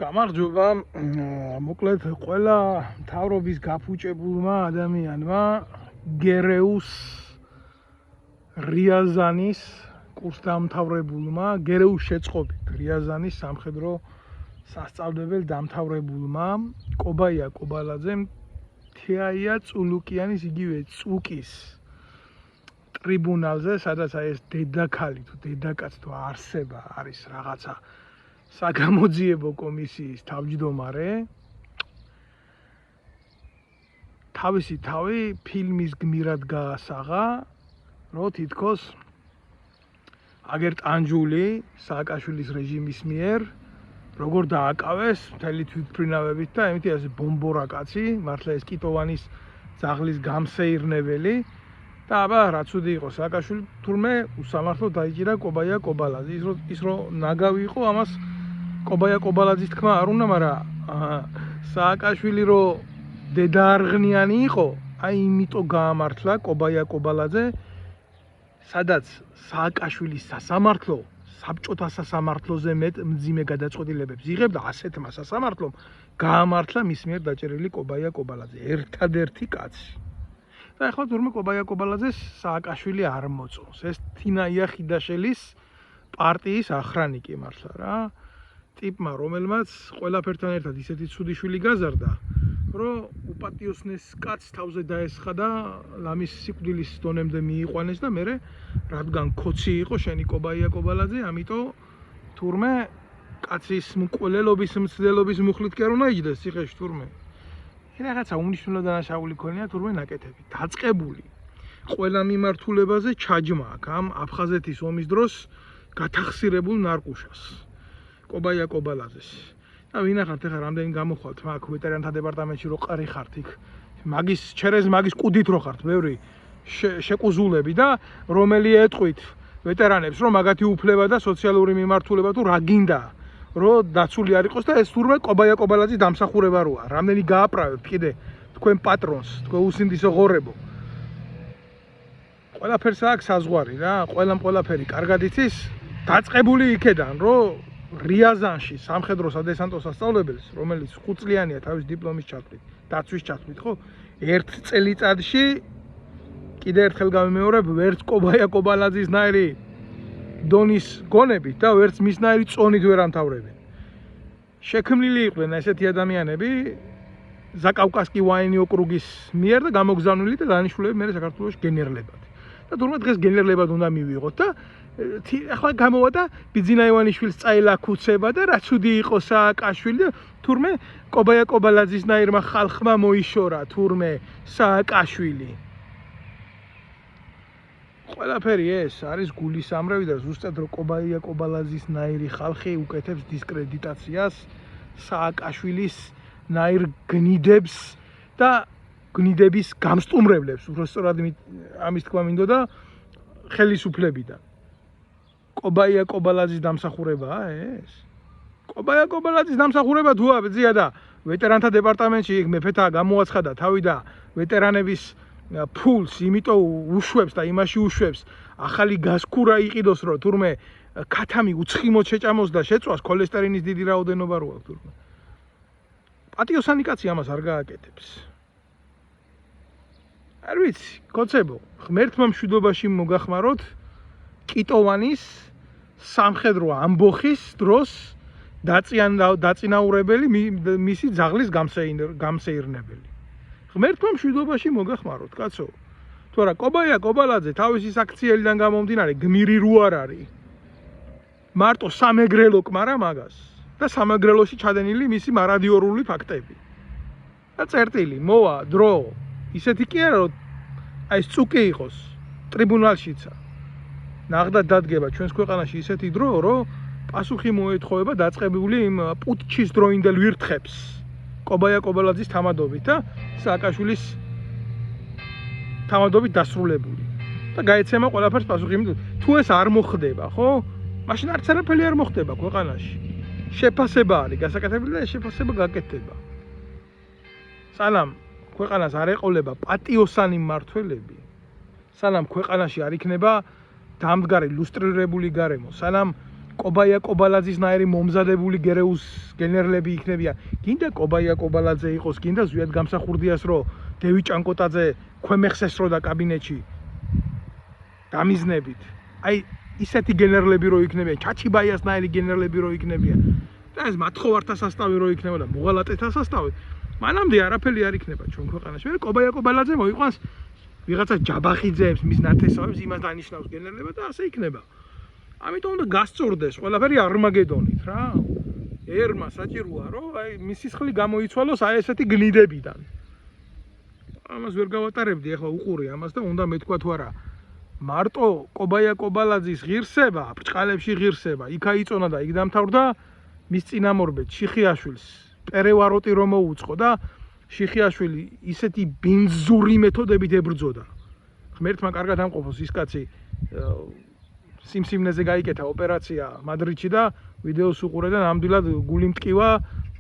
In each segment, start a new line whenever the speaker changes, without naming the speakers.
გამარჯობა, მოკლედ ყველა მთავრობის გაფუჭებულმა ადამიანმა გერეუს რიაზანის კურსდამთავრებულმა, გერეუს შეწყობით რიაზანის სამხედრო სასწავლებელ დამთავრებულმა კობაია კობალაძემ თეაია წულუკიანის იგივე წუკის ტრიბუნალზე, სადაც ეს დედაქალი თუ დედაკაც თუ არსება არის რაღაცა საგამოძიებო კომისიის თავმჯდომარე თავისი თავი ფილმის გმირად გაასაღა, რომ თითქოს აგერ ტანჯული სააკაშვილის რეჟიმის მიერ როგორ დააკავეს მთელი თვითმფრინავებით და ემითი ასე ბომბორა კაცი, მართლა ეს კიტოვანის ძაღლის გამსეირნებელი და აბა რა ცუდი იყო სააკაშვილი თურმე უსამართლოდ დაიჭირა კობაია კობალაძე, ის რომ ნაგავი იყო ამას კობაია კობალაძის თქმა არ უნდა, მაგრამ სააკაშვილი რომ დედაარღნიანი იყო, აი იმიტომ გაამართლა კობაია კობალაძე, სადაც სააკაშვილის სასამართლო საბჭოთა სასამართლოზე მეტ მძიმე გადაწყვეტილებებს იღებდა, ასეთმა სასამართლომ გაამართლა მის მიერ დაჭერილი კობაია კობალაძე, ერთადერთი კაცი. და ახლა თურმე კობაია კობალაძეს სააკაშვილი არ მოწონს. ეს თინაია ხიდაშელის პარტიის ახრანიკი მართლა რა. ტიპმა, რომელმაც ყველაფერთან ერთად ისეთი ცუდი შვილი გაზარდა, რომ უპატიოსნეს კაცს თავზე დაესხა და ლამის სიკვდილის დონემდე მიიყვანეს და მერე რადგან ქოცი იყო შენი კობაია კობალაძე, ამიტომ თურმე კაცის მკვლელობის მცდელობის მუხლით კი არ უნდა იჯდეს ციხეში თურმე. რაღაცა უნიშნულო დანაშაული ქონია თურმე ნაკეთები. დაწყებული ყველა მიმართულებაზე ჩაჯმა აქვს ამ აფხაზეთის ომის დროს გათახსირებულ ნარკუშას. კობაია კობალაძეს. და ვინახართ ახლა რამდენი გამოხვალთ მაგ ვეტერანთა დეპარტამენტში რო ყარი ხართ იქ. მაგის ჩერეზ მაგის კუდით რო ხართ ბევრი შეკუზულები და რომელი ეტყვით ვეტერანებს რომ მაგათი უფლება და სოციალური მიმართულება თუ რა გინდა რომ დაცული არ იყოს და ეს თურმე კობაია კობალაძის დამსახურება როა. რამდენი გააправებთ კიდე თქვენ პატრონს, თქვენ უსინდისო ღორებო. ყველაფერს აქვს საზღვარი რა, ყველაფერი კარგად იცის, დაწყებული იქედან რომ რიაზანში სამხედრო სადესანტო სასწავლებელს, რომელიც 5 წლიანია თავის დიპლომის ჩათვლით, დაცვის ჩათვლით, ხო, ერთ წელიწადში კიდე ერთხელ გამიმეორებ, ვერც კობაია კობალაძისნაირი დონის გონებით და ვერც მისნაირი წონით ვერ ამთავრებენ. შექმნილი იყვნენ ესეთი ადამიანები ზაკავკასკი ვაინი ოკრუგის მიერ და გამოგზავნილი და დანიშნულები მე საქართველოს გენერლებად. და თურმე დღეს გენერლებად უნდა მივიღოთ და ახლა გამოვა და ბიძინა ივანიშვილს წაილაქუცება და რა ცუდი იყო სააკაშვილი და თურმე კობაია კობალაძისნაირმა ხალხმა მოიშორა თურმე სააკაშვილი. ყველაფერი ეს არის გულისამრევი და ზუსტად რომ კობაია კობალაძისნაირი ხალხი უკეთებს დისკრედიტაციას სააკაშვილის ნაირ გნიდებს და გნიდების გამსტუმრებლებს, უბრალოდ ამის თქმა მინდოდა ხელისუფლებიდან. კობაია კობალაძის დამსახურებაა ეს? კობაია კობალაძის დამსახურება თუ აბძია და ვეტერანთა დეპარტამენტში იქ მეფეთა გამოაცხადა თავი და ვეტერანების ფულს იმიტომ უშვებს და იმაში უშვებს ახალი გასკურა იყიდოს რომ თურმე ქათამი უცხიმოდ შეჭამოს და შეწვას ქოლესტერინის დიდი რაოდენობა რო აქვს თურმე. პატიოსანი კაცი ამას არ გააკეთებს. არ ვიცი, კოცებო, ღმერთმა მშვიდობაში მოგახმაროთ კიტოვანის სამხედრო ამბოხის დროს დაწინაურებელი მისი ძაღლის გამსეირნებელი. ღმერთმა მშვიდობაში მოგახმაროთ, კაცო. თუ არა კობაია კობალაძე თავისი საქციელიდან გამომდინარე გმირი რო არ არის. მარტო სამეგრელო კმარა მაგას და სამეგრელოში ჩადენილი მისი მარადიორული ფაქტები. და წერტილი, მოვა, დრო, ისეთი კი არა რომ აი წუკი იყოს ტრიბუნალშიცა. ნახდა დადგება ჩვენს ქვეყანაში ისეთი დრო, რომ პასუხი მოეთხოვება დაწყებული იმ პუტჩის დროინდელ ვირთხებს. კობაია კობალაძის თამადობით და სააკაშვილის თამადობით დასრულებული. და გაეცემა ყველაფერს პასუხი. თუ ეს არ მოხდება, ხო? მაშინ არც არაფერი არ მოხდება ქვეყანაში. შეფასება არის გასაკეთებელი და ეს შეფასება გაკეთდება. სანამ ქვეყანას არ ეყოლება პატიოსანი მმართველები, სანამ ქვეყანაში არ იქნება დამდგარი ლუსტრირებული გარემო, სანამ კობაია კობალაძისნაირი მომზადებული გერეუს გენერლები იქნებიან. გინდა კობაია კობალაძე იყოს, გინდა ზვიად გამსახურდიას რო დევი ჭანკოტაძე ქვემეხსეს რო და კაბინეტში დამიზნებით. აი ისეთი გენერლები რო იქნებიან, ჩაჩიბაიასნაირი გენერლები რო იქნებიან. და ეს მათხოვართა სასტავი რო იქნებოდა, მოღალატეთა სასტავი. მანამდე არაფერი არ იქნება ჩვენ ქვეყანაში. მე კობაია კობალაძე მოიყვანს ვიღაცა ჯაბახიძეებს, მის ნათესავებს იმას დანიშნავს გენერლებად და ასე იქნება. ამიტომ უნდა გასწორდეს ყველაფერი არმაგედონით რა. ერმა საჭიროა რომ აი მისი სხლი გამოიცვალოს აი ესეთი გნიდებიდან. ამას ვერ გავატარებდი, ახლა უყური ამას და უნდა მეთქვა თუ არა. მარტო კობაია კობალაძის ღირსება, ბრჭყალებში ღირსება, იქა იწონა და იქ დამთავრდა მის წინამორბედ შიხიაშვილს პერევაროტი რომ მოუწყო და შიხიაშვილი ისეთი ბინძური მეთოდებით ებრძოდა. ღმერთმა კარგად ამყოფოს ის კაცი სიმსივნეზე გაიკეთა ოპერაცია მადრიდში და ვიდეოს უყურე და ნამდვილად გული მტკივა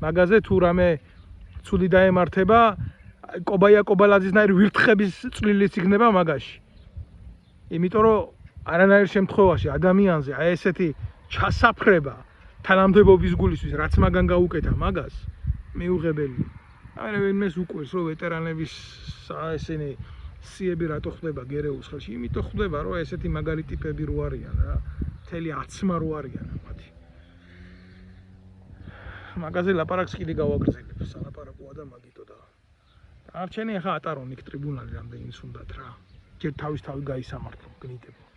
მაგაზე თუ რამე ცუდი დაემართება კობაია კობალაძისნაირი ვირთხების წვლილიც იქნება მაგაში. იმიტომ რომ არანაირ შემთხვევაში ადამიანზე აი ესეთი ჩასაფრება თანამდებობის გულისთვის რაც მაგან გაუკეთა მაგას მიუღებელია. აი ვინმეს უკვირს რომ ვეტერანების ესენი სიები რატო ხდება გერეუს ხელში? იმიტომ ხდება რომ ესეთი მაგარი ტიპები რო არიან რა. მთელი აცმა რო არიან მათი. მაგაზე ლაპარაკს კიდე გავაგრძელებ, სალაპარაკოა და მაგიტო და არჩენი ახლა ატარონ იქ ტრიბუნალი რამდენიც უნდათ რა. ჯერ თავის თავი გაისამართლო გნიდებო.